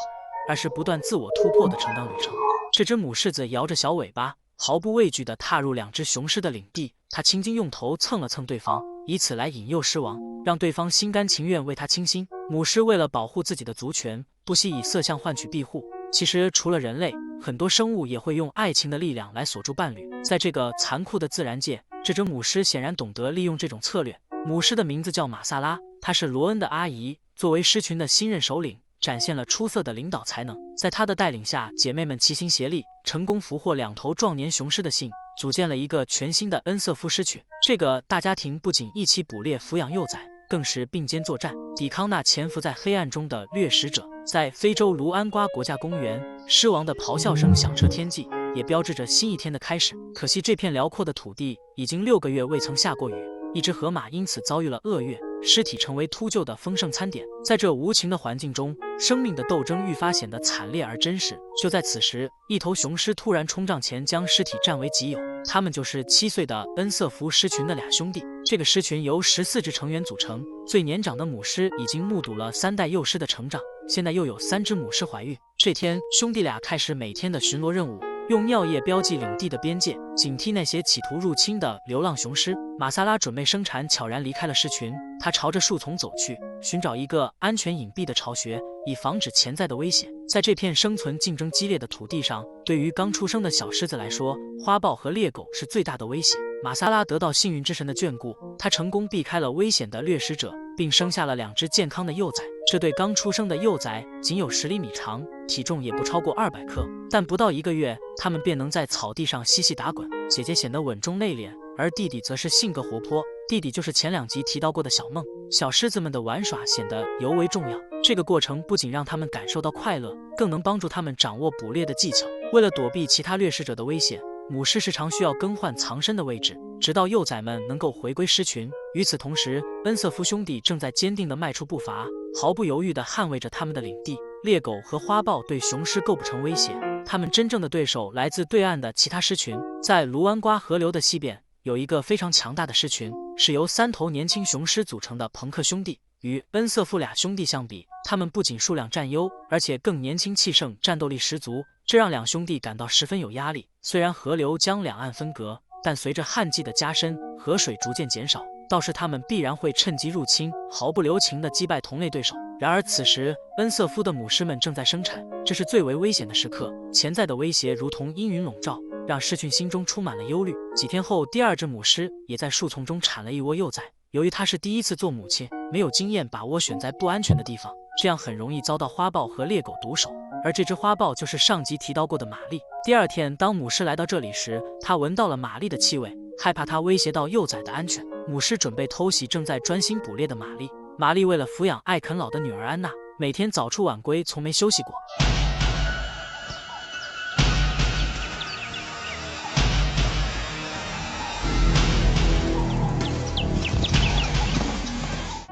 而是不断自我突破的成长旅程。这只母狮子摇着小尾巴，毫不畏惧地踏入两只雄狮的领地，它轻轻用头蹭了蹭对方，以此来引诱狮王，让对方心甘情愿为它倾心。母狮为了保护自己的族群，不惜以色相换取庇护。其实除了人类，很多生物也会用爱情的力量来锁住伴侣。在这个残酷的自然界，这只母狮显然懂得利用这种策略。母狮的名字叫玛萨拉，她是罗恩的阿姨，作为狮群的新任首领，展现了出色的领导才能。在她的带领下，姐妹们齐心协力，成功俘获2头壮年雄狮的信，组建了一个全新的恩瑟夫狮群。这个大家庭不仅一起捕猎抚养幼崽，更是并肩作战，抵抗那潜伏在黑暗中的掠食者。在非洲卢安瓜国家公园，狮王的咆哮声响彻天际，也标志着新一天的开始。可惜这片辽阔的土地已经6个月未曾下过雨，一只河马因此遭遇了恶月，尸体成为秃鹫的丰盛餐点。在这无情的环境中，生命的斗争愈发显得惨烈而真实。就在此时，一头雄狮突然冲上前，将尸体占为己有。他们就是7岁的恩瑟夫狮群的2兄弟。这个狮群由14只成员组成，最年长的母狮已经目睹了3代幼狮的成长，现在又有3只母狮怀孕。这天，兄弟俩开始每天的巡逻任务，用尿液标记领地的边界，警惕那些企图入侵的流浪雄狮。玛萨拉准备生产，悄然离开了狮群，他朝着树丛走去，寻找一个安全隐蔽的巢穴，以防止潜在的危险。在这片生存竞争激烈的土地上，对于刚出生的小狮子来说，花豹和猎狗是最大的威胁。玛萨拉得到幸运之神的眷顾，他成功避开了危险的掠食者，并生下了2只健康的幼崽。这对刚出生的幼崽仅有10厘米长，体重也不超过200克，但不到1个月，它们便能在草地上嬉戏打滚。姐姐显得稳重内敛，而弟弟则是性格活泼。弟弟就是前2集提到过的小梦。小狮子们的玩耍显得尤为重要，这个过程不仅让他们感受到快乐，更能帮助他们掌握捕猎的技巧。为了躲避其他掠食者的危险，母狮时常需要更换藏身的位置，直到幼崽们能够回归狮群。与此同时，恩瑟夫兄弟正在坚定地迈出步伐，毫不犹豫地捍卫着他们的领地。猎狗和花豹对雄狮构不成威胁，他们真正的对手来自对岸的其他狮群。在卢安瓜河流的西边，有一个非常强大的狮群，是由3头年轻雄狮组成的朋克兄弟。与恩瑟夫2兄弟相比，他们不仅数量占优，而且更年轻气盛，战斗力十足，这让2兄弟感到十分有压力。虽然河流将两岸分隔，但随着旱季的加深，河水逐渐减少，倒是他们必然会趁机入侵，毫不留情地击败同类对手。然而此时，恩瑟夫的母狮们正在生产，这是最为危险的时刻，潜在的威胁如同阴云笼罩，让狮群心中充满了忧虑。几天后，第2只母狮也在树丛中产了一窝幼崽。由于她是第一次做母亲，没有经验把窝选在不安全的地方，这样很容易遭到花豹和猎狗毒手。而这只花豹就是上集提到过的玛丽。第2天，当母狮来到这里时，她闻到了玛丽的气味，害怕她威胁到幼崽的安全。母狮准备偷袭正在专心捕猎的玛丽。玛丽为了抚养爱啃老的女儿安娜，每天早出晚归，从没休息过。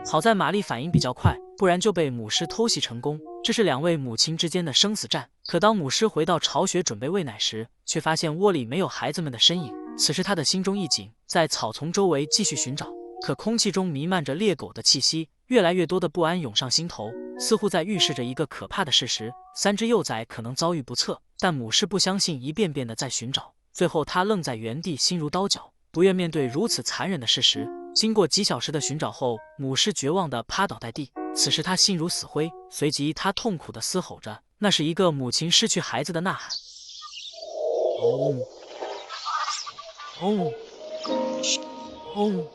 好在玛丽反应比较快，不然就被母狮偷袭成功。这是2位母亲之间的生死战，可当母狮回到巢穴准备喂奶时，却发现窝里没有孩子们的身影。此时他的心中一紧，在草丛周围继续寻找，可空气中弥漫着猎狗的气息，越来越多的不安涌上心头，似乎在预示着一个可怕的事实：3只幼崽可能遭遇不测。但母狮不相信，一遍遍的在寻找，最后他愣在原地，心如刀绞，不愿面对如此残忍的事实。经过几小时的寻找后，母狮绝望地趴倒在地，此时他心如死灰，随即他痛苦地嘶吼着，那是一个母亲失去孩子的呐喊。嗡嗡嗡，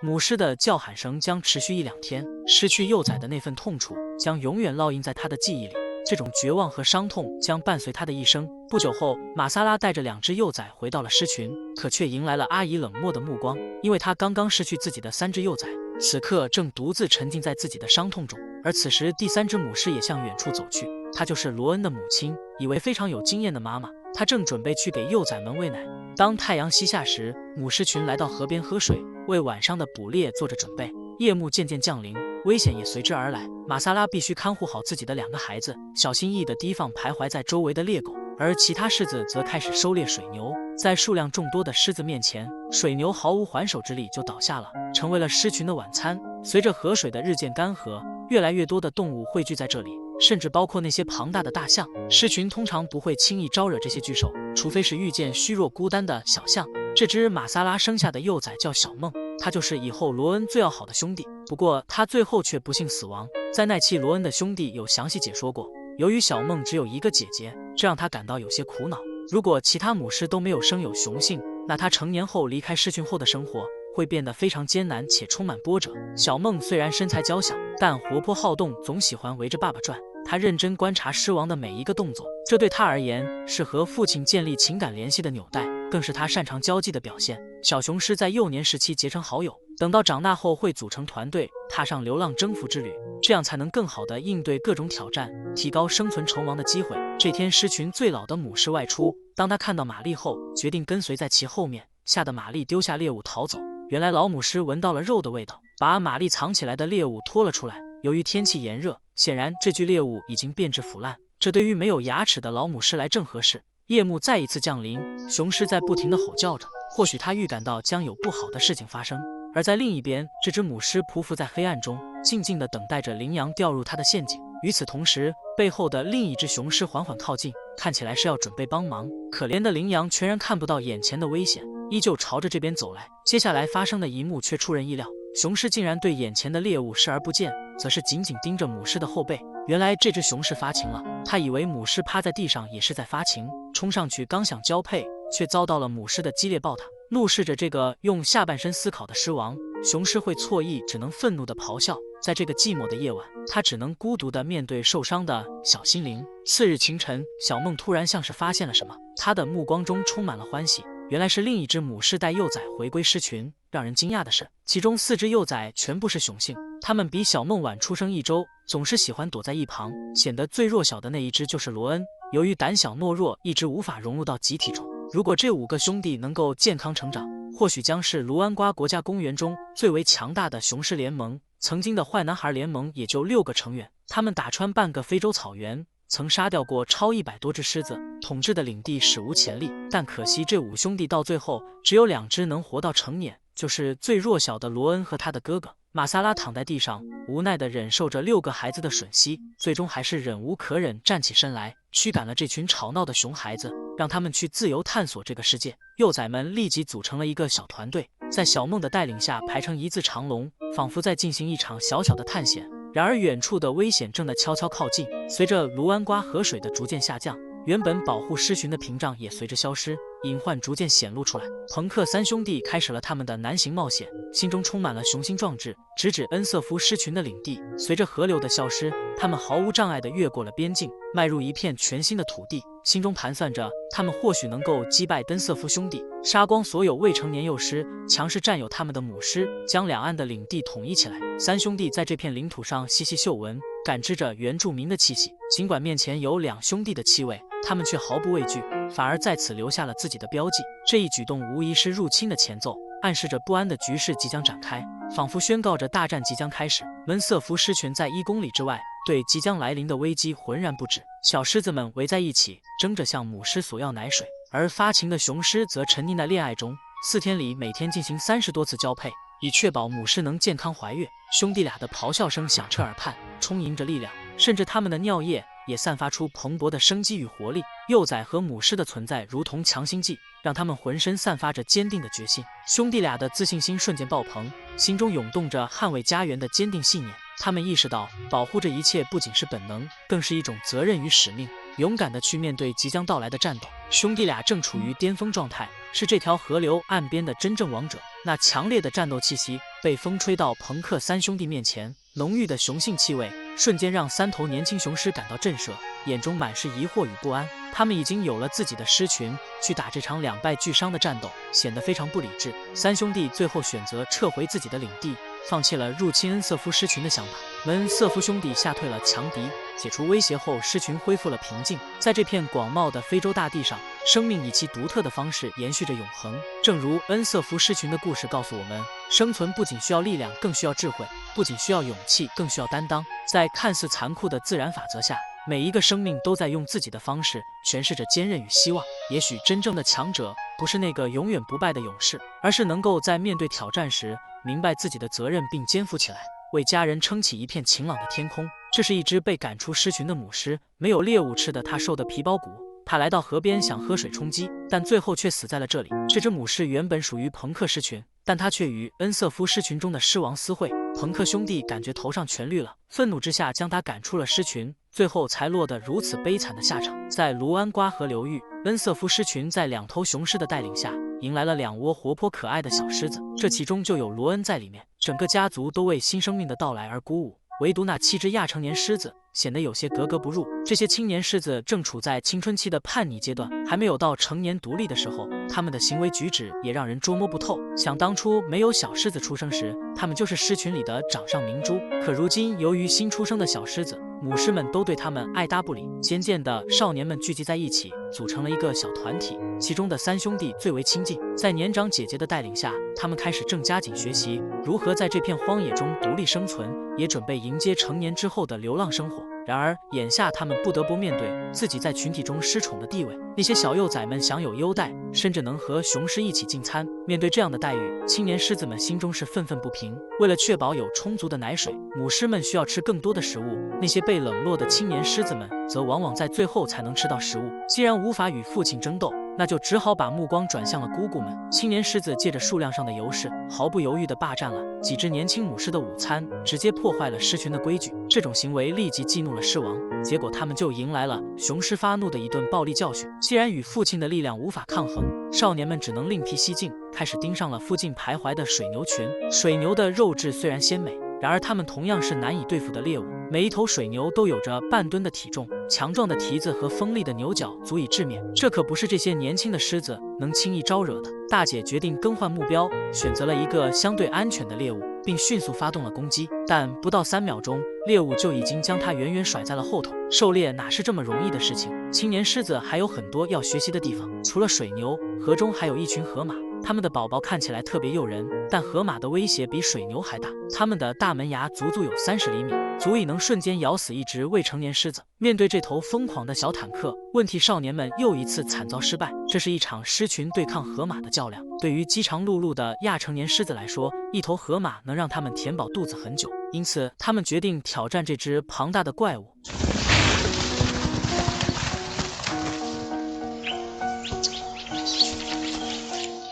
母狮的叫喊声将持续1-2天，失去幼崽的那份痛楚将永远烙印在他的记忆里。这种绝望和伤痛将伴随他的一生。不久后，玛莎拉带着2只幼崽回到了狮群，可却迎来了阿姨冷漠的目光，因为她刚刚失去自己的3只幼崽，此刻正独自沉浸在自己的伤痛中。而此时，第3只母狮也向远处走去，她就是罗恩的母亲，一位非常有经验的妈妈。她正准备去给幼崽们喂奶。当太阳西下时，母狮群来到河边喝水，为晚上的捕猎做着准备。夜幕渐渐降临，危险也随之而来。玛莎拉必须看护好自己的2个孩子，小心翼翼地提防徘徊在周围的猎狗，而其他狮子则开始狩猎水牛。在数量众多的狮子面前，水牛毫无还手之力就倒下了，成为了狮群的晚餐。随着河水的日渐干涸，越来越多的动物汇聚在这里，甚至包括那些庞大的大象。狮群通常不会轻易招惹这些巨兽，除非是遇见虚弱孤单的小象。这只玛莎拉生下的幼崽叫小梦，他就是以后罗恩最要好的兄弟。不过他最后却不幸死亡。在那期罗恩的兄弟有详细解说过，由于小梦只有一个姐姐，这让他感到有些苦恼。如果其他母狮都没有生有雄性，那他成年后离开狮群后的生活会变得非常艰难且充满波折。小梦虽然身材娇小，但活泼好动，总喜欢围着爸爸转。他认真观察狮王的每一个动作，这对他而言是和父亲建立情感联系的纽带，更是他擅长交际的表现。小雄狮在幼年时期结成好友，等到长大后会组成团队，踏上流浪征服之旅，这样才能更好地应对各种挑战，提高生存成王的机会。这天，狮群最老的母狮外出，当他看到玛丽后，决定跟随在其后面，吓得玛丽丢下猎物逃走。原来老母狮闻到了肉的味道，把玛丽藏起来的猎物拖了出来。由于天气炎热，显然这具猎物已经变质腐烂，这对于没有牙齿的老母狮来正合适。夜幕再一次降临，雄狮在不停地吼叫着，或许他预感到将有不好的事情发生。而在另一边，这只母狮匍匐在黑暗中，静静地等待着羚羊掉入它的陷阱。与此同时，背后的另一只雄狮缓缓靠近，看起来是要准备帮忙。可怜的羚羊全然看不到眼前的危险，依旧朝着这边走来。接下来发生的一幕却出人意料，雄狮竟然对眼前的猎物视而不见，则是紧紧盯着母狮的后背。原来这只雄狮发情了，他以为母狮趴在地上也是在发情，冲上去刚想交配，却遭到了母狮的激烈暴打。怒视着这个用下半身思考的狮王，雄狮会错意，只能愤怒地咆哮。在这个寂寞的夜晚，他只能孤独地面对受伤的小心灵。次日清晨，小梦突然像是发现了什么，他的目光中充满了欢喜。原来是另一只母狮带幼崽回归狮群。让人惊讶的是，其中4只幼崽全部是雄性，它们比小梦晚出生1周，总是喜欢躲在一旁，显得最弱小的那一只就是罗恩。由于胆小懦弱，一直无法融入到集体中。如果这5个兄弟能够健康成长，或许将是卢安瓜国家公园中最为强大的雄狮联盟。曾经的坏男孩联盟也就6个成员，他们打穿半个非洲草原，曾杀掉过超100多只狮子，统治的领地史无前例。但可惜这5兄弟到最后只有2只能活到成年，就是最弱小的罗恩和他的哥哥。玛莎拉躺在地上，无奈地忍受着6个孩子的吮吸，最终还是忍无可忍，站起身来，驱赶了这群吵闹的熊孩子，让他们去自由探索这个世界。幼崽们立即组成了一个小团队，在小梦的带领下排成一字长龙，仿佛在进行一场小小的探险。然而远处的危险正在悄悄靠近，随着卢安瓜河水的逐渐下降，原本保护狮群的屏障也随着消失，隐患逐渐显露出来。朋克3兄弟开始了他们的南行冒险，心中充满了雄心壮志，直指恩瑟夫狮群的领地。随着河流的消失，他们毫无障碍地越过了边境，迈入一片全新的土地，心中盘算着他们或许能够击败登瑟夫兄弟，杀光所有未成年幼狮，强势占有他们的母狮，将两岸的领地统一起来。3兄弟在这片领土上细细嗅闻，感知着原住民的气息，尽管面前有2兄弟的气味，他们却毫不畏惧，反而在此留下了自己的标记。这一举动无疑是入侵的前奏，暗示着不安的局势即将展开，仿佛宣告着大战即将开始。门瑟福狮群在1公里之外，对即将来临的危机浑然不知。小狮子们围在一起，争着向母狮索要奶水，而发情的雄狮则沉溺在恋爱中，4天里每天进行30多次交配，以确保母狮能健康怀孕。兄弟俩的咆哮声响彻耳畔，充盈着力量，甚至他们的尿液也散发出蓬勃的生机与活力。幼崽和母狮的存在如同强心剂，让他们浑身散发着坚定的决心。兄弟俩的自信心瞬间爆棚，心中涌动着捍卫家园的坚定信念。他们意识到，保护这一切不仅是本能，更是一种责任与使命，勇敢地去面对即将到来的战斗。兄弟俩正处于巅峰状态，是这条河流岸边的真正王者。那强烈的战斗气息被风吹到朋克3兄弟面前，浓郁的雄性气味瞬间让3头年轻雄狮感到震慑，眼中满是疑惑与不安。他们已经有了自己的狮群，去打这场2败俱伤的战斗，显得非常不理智。3兄弟最后选择撤回自己的领地，放弃了入侵恩瑟夫狮群的想法。恩瑟夫兄弟吓退了强敌，解除威胁后，狮群恢复了平静。在这片广袤的非洲大地上，生命以其独特的方式延续着永恒。正如恩瑟夫狮群的故事告诉我们，生存不仅需要力量，更需要智慧；不仅需要勇气，更需要担当。在看似残酷的自然法则下，每一个生命都在用自己的方式诠释着坚韧与希望。也许真正的强者不是那个永远不败的勇士，而是能够在面对挑战时明白自己的责任并肩负起来，为家人撑起一片晴朗的天空。这是一只被赶出狮群的母狮，没有猎物吃的它瘦得皮包骨。它来到河边想喝水充饥，但最后却死在了这里。这只母狮原本属于朋克狮群，但它却与恩瑟夫狮群中的狮王私会。朋克兄弟感觉头上全绿了，愤怒之下将它赶出了狮群，最后才落得如此悲惨的下场。在卢安瓜河流域，恩瑟夫狮群在2头雄狮的带领下，迎来了2窝活泼可爱的小狮子，这其中就有罗恩在里面。整个家族都为新生命的到来而鼓舞，唯独那7只亚成年狮子显得有些格格不入。这些青年狮子正处在青春期的叛逆阶段，还没有到成年独立的时候，他们的行为举止也让人捉摸不透。想当初没有小狮子出生时，他们就是狮群里的掌上明珠，可如今由于新出生的小狮子，母狮们都对他们爱搭不理。渐渐的，少年们聚集在一起，组成了一个小团体，其中的3兄弟最为亲近。在年长姐姐的带领下，他们开始正加紧学习如何在这片荒野中独立生存，也准备迎接成年之后的流浪生活。然而眼下他们不得不面对自己在群体中失宠的地位，那些小幼崽们享有优待，甚至能和雄狮一起进餐。面对这样的待遇，青年狮子们心中是愤愤不平。为了确保有充足的奶水，母狮们需要吃更多的食物，那些被冷落的青年狮子们则往往在最后才能吃到食物。既然无法与父亲争斗，那就只好把目光转向了姑姑们。青年狮子借着数量上的优势，毫不犹豫地霸占了几只年轻母狮的午餐，直接破坏了狮群的规矩。这种行为立即激怒了狮王，结果他们就迎来了雄狮发怒的一顿暴力教训。既然与父亲的力量无法抗衡，少年们只能另辟蹊径，开始盯上了附近徘徊的水牛群。水牛的肉质虽然鲜美，然而它们同样是难以对付的猎物。每一头水牛都有着半吨的体重，强壮的蹄子和锋利的牛角足以致灭，这可不是这些年轻的狮子能轻易招惹的。大姐决定更换目标，选择了一个相对安全的猎物，并迅速发动了攻击。但不到3秒钟，猎物就已经将它远远甩在了后头。狩猎哪是这么容易的事情？青年狮子还有很多要学习的地方。除了水牛，河中还有一群河马。它们的宝宝看起来特别诱人，但河马的威胁比水牛还大。它们的大门牙足足有30厘米，足以能瞬间咬死一只未成年狮子。面对这头疯狂的小坦克，问题少年们又一次惨遭失败。这是一场狮群对抗河马的较量。对于饥肠辘辘的亚成年狮子来说，一头河马能让他们填饱肚子很久，因此他们决定挑战这只庞大的怪物。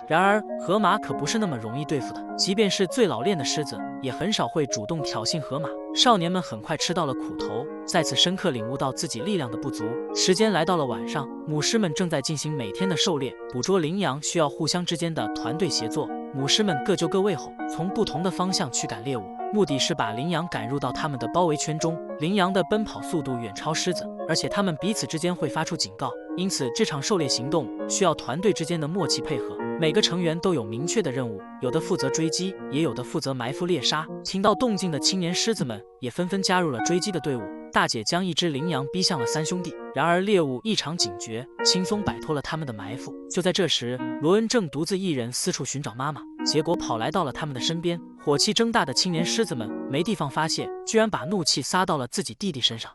然而，河马可不是那么容易对付的，即便是最老练的狮子，也很少会主动挑衅河马。少年们很快吃到了苦头，再次深刻领悟到自己力量的不足。时间来到了晚上，母狮们正在进行每天的狩猎，捕捉羚羊需要互相之间的团队协作。母狮们各就各位后，从不同的方向驱赶猎物，目的是把羚羊赶入到他们的包围圈中。羚羊的奔跑速度远超狮子，而且它们彼此之间会发出警告，因此这场狩猎行动需要团队之间的默契配合。每个成员都有明确的任务，有的负责追击，也有的负责埋伏猎杀。听到动静的青年狮子们也纷纷加入了追击的队伍。大姐将一只羚羊逼向了3兄弟，然然而猎物异常警觉，轻松摆脱了他们的埋伏。就在这时，罗恩正独自一人四处寻找妈妈，结果跑来到了他们的身边。火气睁大的青年狮子们没地方发泄，居然把怒气撒到了自己弟弟身上。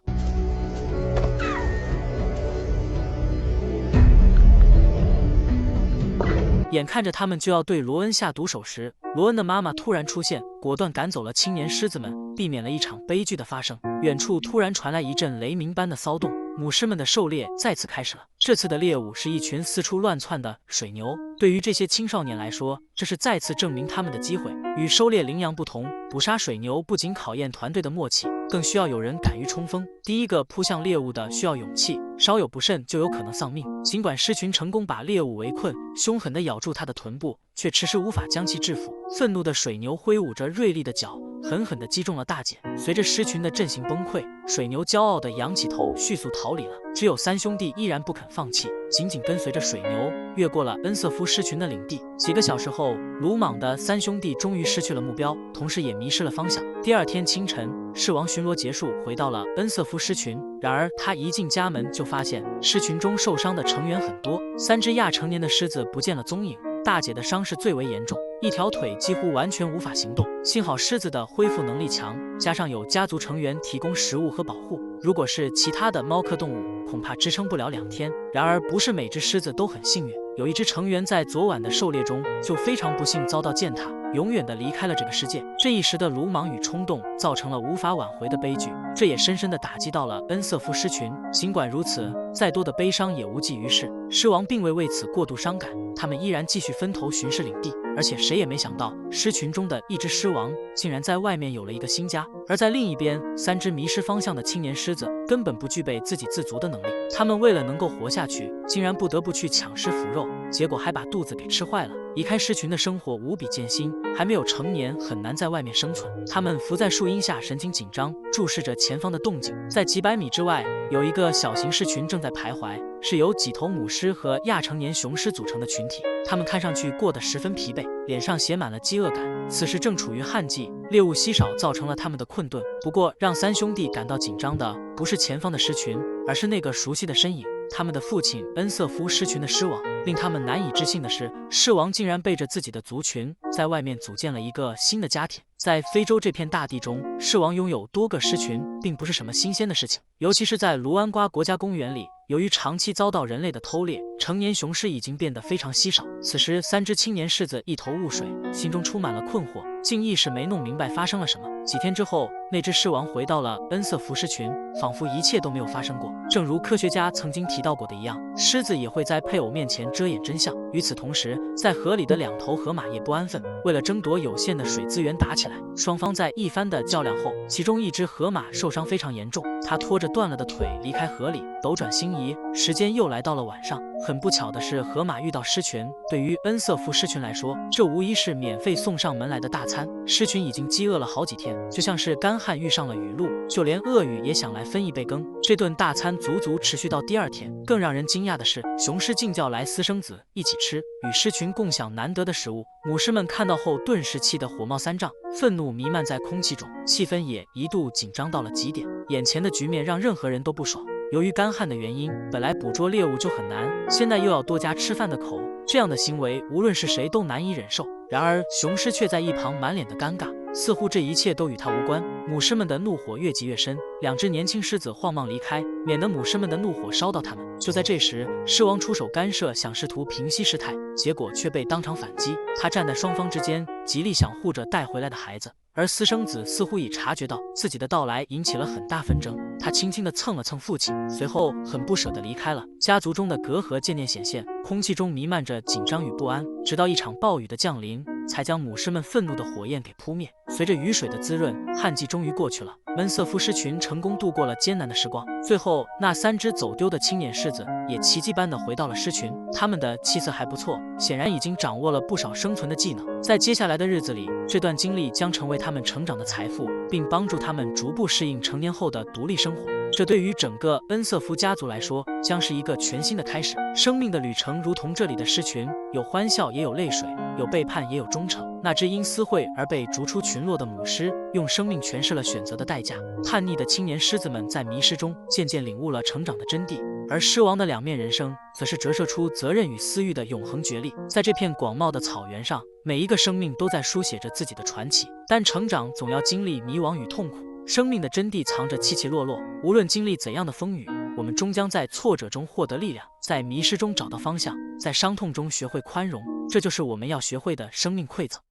眼看着他们就要对罗恩下毒手时，罗恩的妈妈突然出现，果断赶走了青年狮子们，避免了一场悲剧的发生。远处突然传来一阵雷鸣般的骚动，母狮们的狩猎再次开始了。这次的猎物是一群四处乱窜的水牛。对于这些青少年来说，这是再次证明他们的机会。与狩猎羚羊不同，捕杀水牛不仅考验团队的默契，更需要有人敢于冲锋。第一个扑向猎物的需要勇气，稍有不慎就有可能丧命。尽管狮群成功把猎物围困，凶狠地咬住它的臀部，却迟迟无法将其制服。愤怒的水牛挥舞着锐利的角，狠狠地击中了大姐。随着狮群的阵型崩溃，水牛骄傲地扬起头，迅速逃离了。只有三兄弟依然不肯放弃，紧紧跟随着水牛，越过了恩瑟夫狮群的领地。几个小时后，鲁莽的三兄弟终于失去了目标，同时也迷失了方向。第二天清晨，狮王巡逻结束，回到了恩瑟夫狮群。然而他一进家门，就发现狮群中受伤的成员很多，3只亚成年的狮子不见了踪影。大姐的伤势最为严重，一条腿几乎完全无法行动。幸好狮子的恢复能力强，加上有家族成员提供食物和保护，如果是其他的猫科动物，恐怕支撑不了2天。然而不是每只狮子都很幸运，有一只成员在昨晚的狩猎中就非常不幸遭到践踏，永远的离开了这个世界。这一时的鲁莽与冲动造成了无法挽回的悲剧，这也深深地打击到了恩瑟夫狮群。尽管如此，再多的悲伤也无济于事，狮王并未为此过度伤感，他们依然继续分头巡视领地。而且谁也没想到，狮群中的一只狮王竟然在外面有了一个新家。而在另一边，3只迷失方向的青年狮子根本不具备自给自足的能力，他们为了能够活下去，竟然不得不去抢食腐肉，结果还把肚子给吃坏了。离开狮群的生活无比艰辛，还没有成年，很难在外面生存。他们伏在树荫下，神经紧张，注视着前方的动静。在几百米之外，有一个小型狮群正在徘徊，是由几头母狮和亚成年雄狮组成的群体。他们看上去过得十分疲惫，脸上写满了饥饿感。此时正处于旱季，猎物稀少，造成了他们的困顿。不过，让三兄弟感到紧张的不是前方的狮群，而是那个熟悉的身影。他们的父亲恩瑟夫狮群的狮王。令他们难以置信的是，狮王竟然背着自己的族群，在外面组建了一个新的家庭。在非洲这片大地中，狮王拥有多个狮群，并不是什么新鲜的事情，尤其是在卢安瓜国家公园里。由于长期遭到人类的偷猎，成年雄狮已经变得非常稀少。此时，3只青年狮子一头雾水，心中充满了困惑，竟一时没弄明白发生了什么。几天之后，那只狮王回到了恩瑟夫狮群，仿佛一切都没有发生过。正如科学家曾经提到过的一样，狮子也会在配偶面前遮掩真相。与此同时，在河里的2头河马也不安分，为了争夺有限的水资源打起来。双方在一番的较量后，其中一只河马受伤非常严重，它拖着断了的腿离开河里，斗转星移。时间又来到了晚上，很不巧的是，河马遇到狮群。对于恩瑟夫狮群来说，这无疑是免费送上门来的大餐。狮群已经饥饿了好几天，就像是干旱遇上了雨露，就连鳄鱼也想来分一杯羹。这顿大餐足足持续到第2天。更让人惊讶的是，雄狮竟叫来私生子一起吃，与狮群共享难得的食物。母狮们看到后顿时气得火冒三丈，愤怒弥漫在空气中，气氛也一度紧张到了极点。眼前的局面让任何人都不爽。由于干旱的原因，本来捕捉猎物就很难，现在又要多加吃饭的口，这样的行为无论是谁都难以忍受。然而雄狮却在一旁满脸的尴尬，似乎这一切都与他无关。母狮们的怒火越积越深，2只年轻狮子慌忙离开，免得母狮们的怒火烧到他们。就在这时，狮王出手干涉，想试图平息事态，结果却被当场反击。他站在双方之间，极力想护着带回来的孩子。而私生子似乎已察觉到自己的到来引起了很大纷争，他轻轻地蹭了蹭父亲，随后很不舍地离开了。家族中的隔阂渐渐显现，空气中弥漫着紧张与不安，直到一场暴雨的降临，才将母狮们愤怒的火焰给扑灭。随着雨水的滋润，旱季终于过去了，恩瑟夫狮群成功度过了艰难的时光。最后，那3只走丢的青年狮子也奇迹般地回到了狮群，他们的气色还不错，显然已经掌握了不少生存的技能。在接下来的日子里，这段经历将成为他们成长的财富，并帮助他们逐步适应成年后的独立生活。这对于整个恩瑟夫家族来说，将是一个全新的开始。生命的旅程如同这里的狮群，有欢笑也有泪水，有背叛也有忠诚。那只因私会而被逐出群落的母狮，用生命诠释了选择的代价。叛逆的青年狮子们在迷失中渐渐领悟了成长的真谛。而狮王的两面人生，则是折射出责任与私欲的永恒角力。在这片广袤的草原上，每一个生命都在书写着自己的传奇，但成长总要经历迷惘与痛苦。生命的真谛藏着起起落落，无论经历怎样的风雨，我们终将在挫折中获得力量，在迷失中找到方向，在伤痛中学会宽容。这就是我们要学会的生命馈赠。